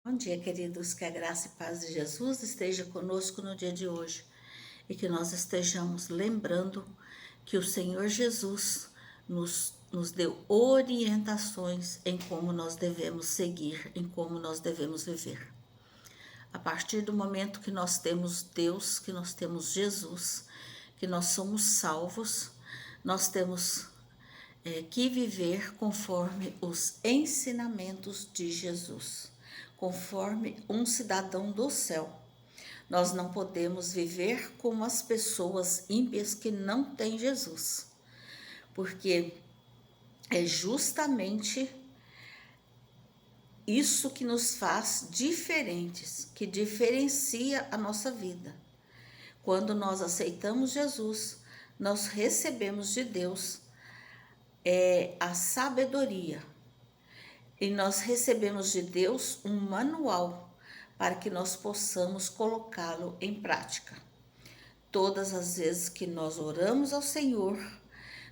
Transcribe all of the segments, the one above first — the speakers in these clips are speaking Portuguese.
Bom dia, queridos, que a graça e paz de Jesus esteja conosco no dia de hoje e que nós estejamos lembrando que o Senhor Jesus nos deu orientações em como nós devemos seguir, em como nós devemos viver. A partir do momento que nós temos Deus, que nós temos Jesus, que nós somos salvos, nós temos que viver conforme os ensinamentos de Jesus, conforme um cidadão do céu. Nós não podemos viver como as pessoas ímpias que não têm Jesus, porque é justamente isso que nos faz diferentes, que diferencia a nossa vida. Quando nós aceitamos Jesus, nós recebemos de Deus a sabedoria, e nós recebemos de Deus um manual para que nós possamos colocá-lo em prática. Todas as vezes que nós oramos ao Senhor,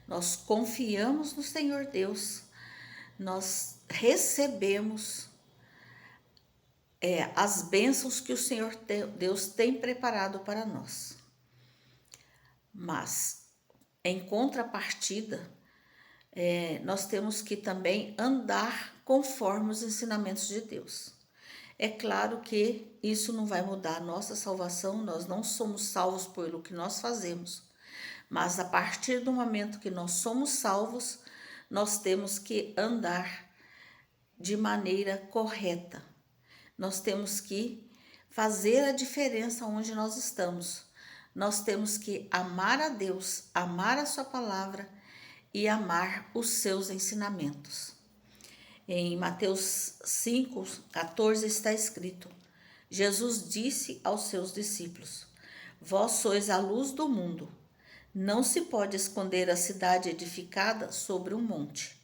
nós confiamos no Senhor Deus, nós recebemos as bênçãos que o Senhor Deus tem preparado para nós. Mas, em contrapartida, nós temos que também andar conforme os ensinamentos de Deus. É claro que isso não vai mudar a nossa salvação, nós não somos salvos pelo que nós fazemos, mas a partir do momento que nós somos salvos, nós temos que andar de maneira correta. Nós temos que fazer a diferença onde nós estamos. Nós temos que amar a Deus, amar a sua palavra e amar os seus ensinamentos. Em Mateus 5:14 está escrito: Jesus disse aos seus discípulos: Vós sois a luz do mundo. Não se pode esconder a cidade edificada sobre um monte,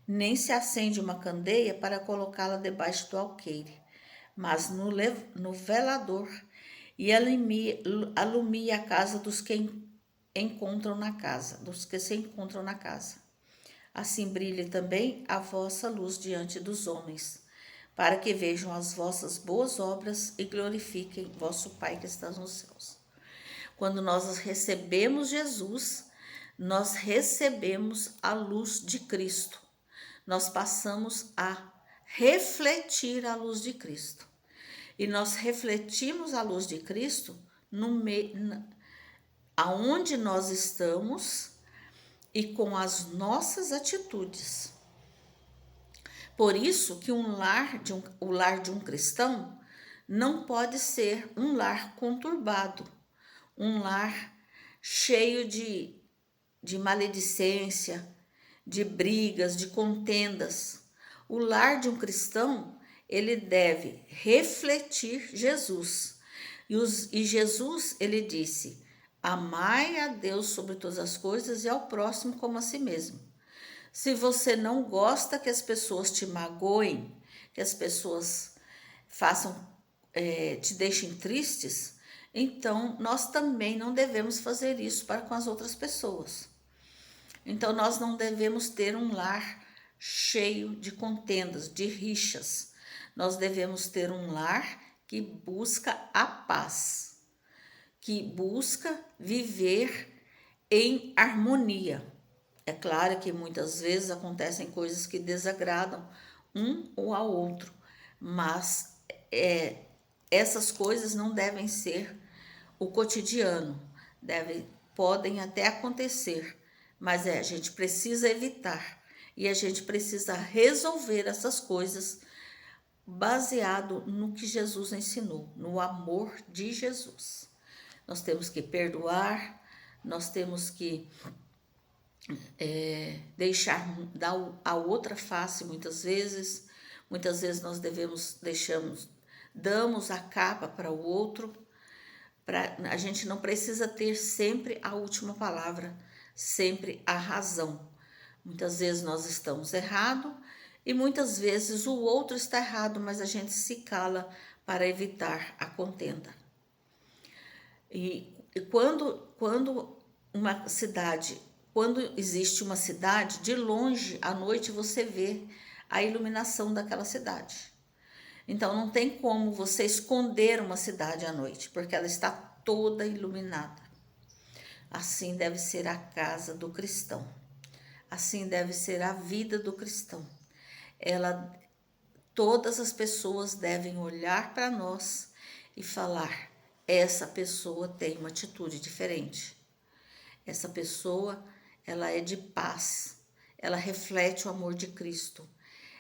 nem se acende uma candeia para colocá-la debaixo do alqueire, mas no velador, e alumia a casa dos que encontram na casa, dos que se encontram na casa. Assim brilhe também a vossa luz diante dos homens, para que vejam as vossas boas obras e glorifiquem vosso Pai que está nos céus. Quando nós recebemos Jesus, nós recebemos a luz de Cristo. Nós passamos a refletir a luz de Cristo. E nós refletimos a luz de Cristo aonde nós estamos e com as nossas atitudes. Por isso que o lar de um cristão não pode ser um lar conturbado, um lar cheio de maledicência, de brigas, de contendas. O lar de um cristão, ele deve refletir Jesus. E Jesus, ele disse: amai a Deus sobre todas as coisas e ao próximo como a si mesmo. Se você não gosta que as pessoas te magoem, que as pessoas te deixem tristes, então nós também não devemos fazer isso para com as outras pessoas. Então nós não devemos ter um lar cheio de contendas, de rixas. Nós devemos ter um lar que busca a paz, que busca viver em harmonia. É claro que muitas vezes acontecem coisas que desagradam um ou ao outro, mas essas coisas não devem ser o cotidiano. Podem até acontecer, mas a gente precisa evitar e a gente precisa resolver essas coisas baseado no que Jesus ensinou, no amor de Jesus. Nós temos que perdoar, nós temos que dar a outra face muitas vezes nós damos a capa para o outro. A gente não precisa ter sempre a última palavra, sempre a razão. Muitas vezes nós estamos errados e muitas vezes o outro está errado, mas a gente se cala para evitar a contenda. E quando existe uma cidade, de longe, à noite você vê a iluminação daquela cidade. Então não tem como você esconder uma cidade à noite, porque ela está toda iluminada. Assim deve ser a casa do cristão. Assim deve ser a vida do cristão. Ela, todas as pessoas devem olhar para nós e falar: essa pessoa tem uma atitude diferente. Essa pessoa, ela é de paz. Ela reflete o amor de Cristo.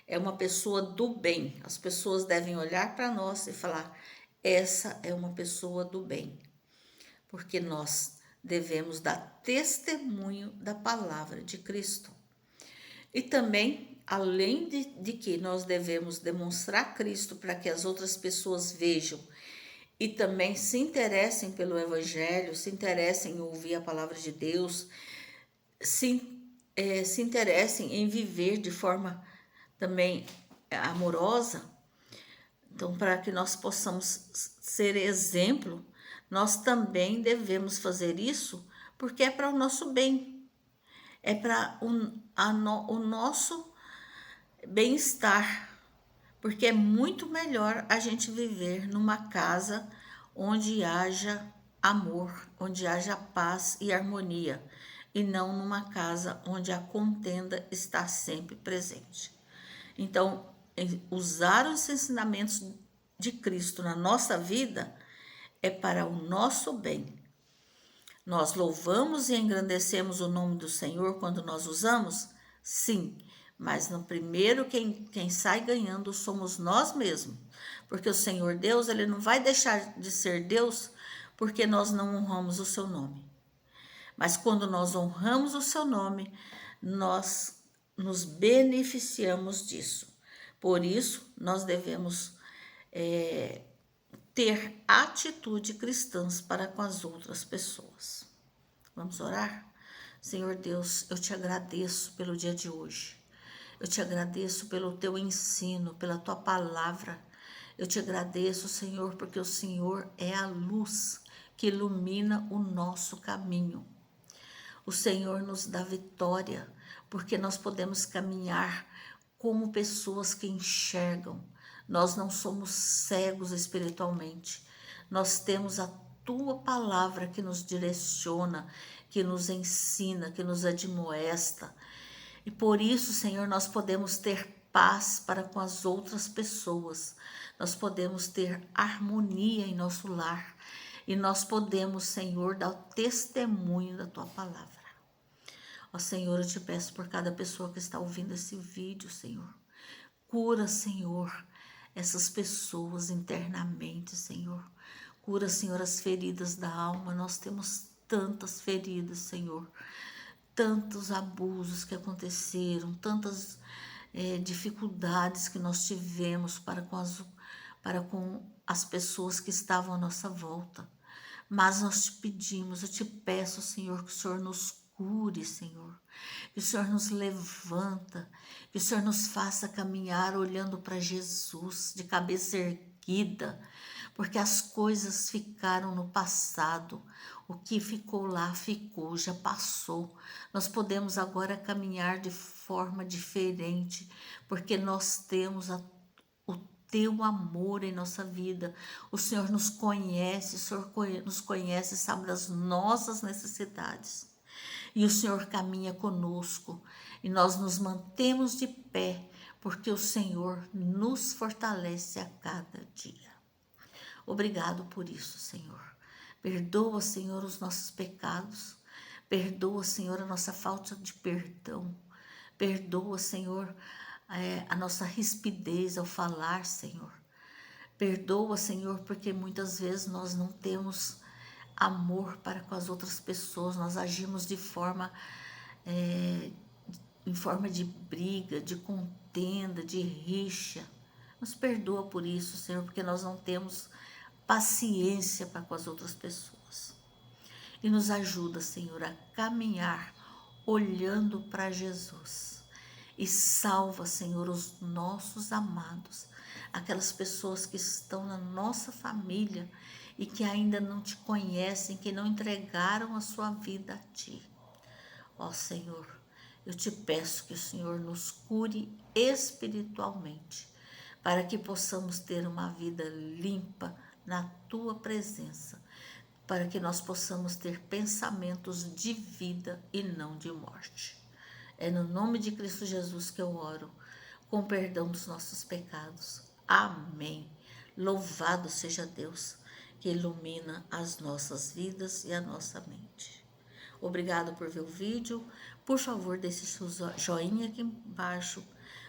É uma pessoa do bem. As pessoas devem olhar para nós e falar: essa é uma pessoa do bem. Porque nós devemos dar testemunho da palavra de Cristo. E também, além de que nós devemos demonstrar Cristo para que as outras pessoas vejam e também se interessem pelo Evangelho, se interessem em ouvir a palavra de Deus, se interessem em viver de forma também amorosa. Então, para que nós possamos ser exemplo, nós também devemos fazer isso, porque é para o nosso bem, é para o nosso bem-estar, porque é muito melhor a gente viver numa casa onde haja amor, onde haja paz e harmonia, e não numa casa onde a contenda está sempre presente. Então, usar os ensinamentos de Cristo na nossa vida é para o nosso bem. Nós louvamos e engrandecemos o nome do Senhor quando nós usamos? Sim, mas no primeiro quem sai ganhando somos nós mesmos. Porque o Senhor Deus, ele não vai deixar de ser Deus porque nós não honramos o seu nome. Mas quando nós honramos o seu nome, nós nos beneficiamos disso. Por isso, nós devemos ter atitude cristãs para com as outras pessoas. Vamos orar? Senhor Deus, eu te agradeço pelo dia de hoje. Eu te agradeço pelo teu ensino, pela tua palavra. Eu te agradeço, Senhor, porque o Senhor é a luz que ilumina o nosso caminho. O Senhor nos dá vitória, porque nós podemos caminhar como pessoas que enxergam. Nós não somos cegos espiritualmente. Nós temos a tua palavra que nos direciona, que nos ensina, que nos admoesta. E por isso, Senhor, nós podemos ter paz para com as outras pessoas. Nós podemos ter harmonia em nosso lar. E nós podemos, Senhor, dar o testemunho da tua palavra. Ó Senhor, eu te peço por cada pessoa que está ouvindo esse vídeo, Senhor. Cura, Senhor, essas pessoas internamente, Senhor. Cura, Senhor, as feridas da alma. Nós temos tantas feridas, Senhor. Tantos abusos que aconteceram, tantas dificuldades que nós tivemos para com as pessoas que estavam à nossa volta. Mas nós te pedimos, eu te peço, Senhor, que o Senhor nos cure, Senhor. Que o Senhor nos levanta, que o Senhor nos faça caminhar olhando para Jesus, de cabeça erguida, porque as coisas ficaram no passado. O que ficou lá, ficou, já passou. Nós podemos agora caminhar de forma diferente, porque nós temos o teu amor em nossa vida. O Senhor nos conhece, o Senhor nos conhece, sabe das nossas necessidades. E o Senhor caminha conosco e nós nos mantemos de pé, porque o Senhor nos fortalece a cada dia. Obrigado por isso, Senhor. Perdoa, Senhor, os nossos pecados. Perdoa, Senhor, a nossa falta de perdão. Perdoa, Senhor, a nossa rispidez ao falar, Senhor. Perdoa, Senhor, porque muitas vezes nós não temos amor para com as outras pessoas. Nós agimos em forma de briga, de contenda, de rixa. Nos perdoa por isso, Senhor, porque nós não temos paciência para com as outras pessoas. E nos ajuda, Senhor, a caminhar olhando para Jesus. E salva, Senhor, os nossos amados, aquelas pessoas que estão na nossa família e que ainda não te conhecem, que não entregaram a sua vida a ti. Ó Senhor, eu te peço que o Senhor nos cure espiritualmente, para que possamos ter uma vida limpa na tua presença, para que nós possamos ter pensamentos de vida e não de morte. É no nome de Cristo Jesus que eu oro, com perdão dos nossos pecados. Amém. Louvado seja Deus, que ilumina as nossas vidas e a nossa mente. Obrigado por ver o vídeo. Por favor, deixe seu joinha aqui embaixo.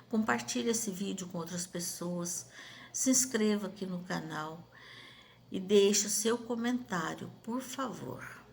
Compartilhe esse vídeo com outras pessoas. Se inscreva aqui no canal e deixe o seu comentário, por favor.